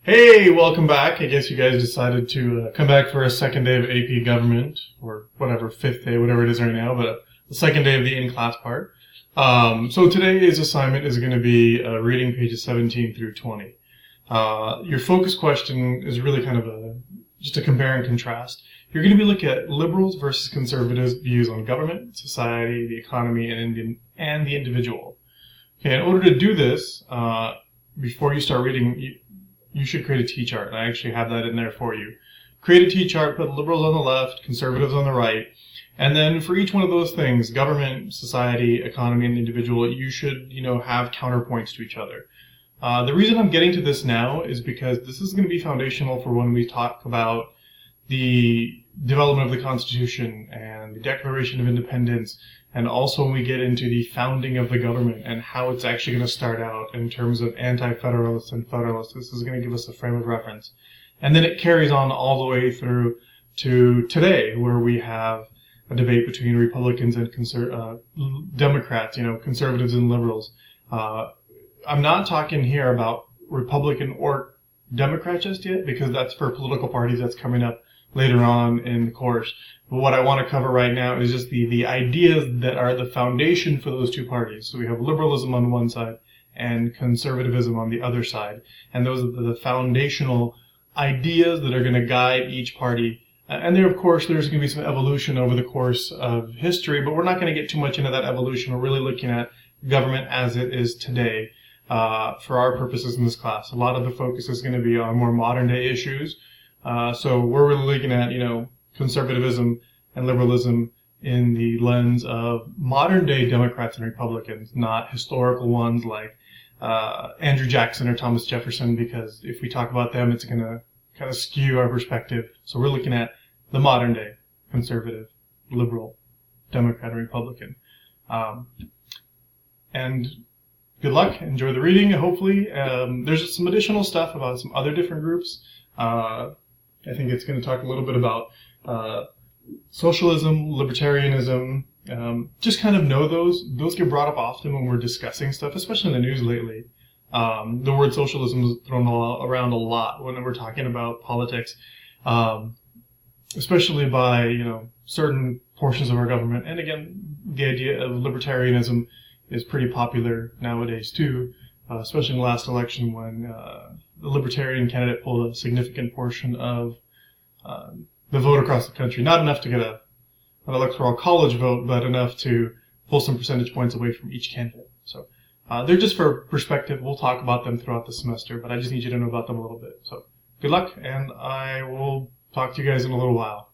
Hey, welcome back. I guess you guys decided to come back for a second day of AP Government, or whatever, fifth day, whatever it is right now, but the second day of the in-class part. So today's assignment is going to be reading pages 17 through 20. Your focus question is really kind of just a compare and contrast. You're going to be looking at liberals versus conservatives' views on government, society, the economy, and the individual. Okay, in order to do this, before you start reading, you should create a T-chart, and I actually have that in there for you. Create a T-chart, put liberals on the left, conservatives on the right, and then for each one of those things, government, society, economy, and individual, you should, have counterpoints to each other. The reason I'm getting to this now is because this is going to be foundational for when we talk about the development of the Constitution and the Declaration of Independence, and also when we get into the founding of the government and how it's actually going to start out in terms of anti-federalists and federalists. This is going to give us a frame of reference. And then it carries on all the way through to today, where we have a debate between Republicans and Democrats, conservatives and liberals. I'm not talking here about Republican or Democrat just yet, because that's for political parties that's coming up later on in the course. But what I want to cover right now is just the ideas that are the foundation for those two parties. So we have liberalism on one side and conservatism on the other side. And those are the foundational ideas that are going to guide each party. And there, of course, there's going to be some evolution over the course of history, but we're not going to get too much into that evolution. We're really looking at government as it is today for our purposes in this class. A lot of the focus is going to be on more modern day issues. So we're really looking at, conservatism and liberalism in the lens of modern day Democrats and Republicans, not historical ones like Andrew Jackson or Thomas Jefferson, because if we talk about them, it's going to kind of skew our perspective. So we're looking at the modern day conservative, liberal, Democrat, and Republican. And good luck. Enjoy the reading, hopefully. There's some additional stuff about some other different groups. I think it's going to talk a little bit about socialism, libertarianism. Just kind of know those. Those get brought up often when we're discussing stuff, especially in the news lately. The word socialism is thrown around a lot when we're talking about politics, especially by certain portions of our government. And again, the idea of libertarianism is pretty popular nowadays too, especially in the last election when the Libertarian candidate pulled a significant portion of the vote across the country. Not enough to get an electoral college vote, but enough to pull some percentage points away from each candidate. So they're just for perspective. We'll talk about them throughout the semester, but I just need you to know about them a little bit. So good luck, and I will talk to you guys in a little while.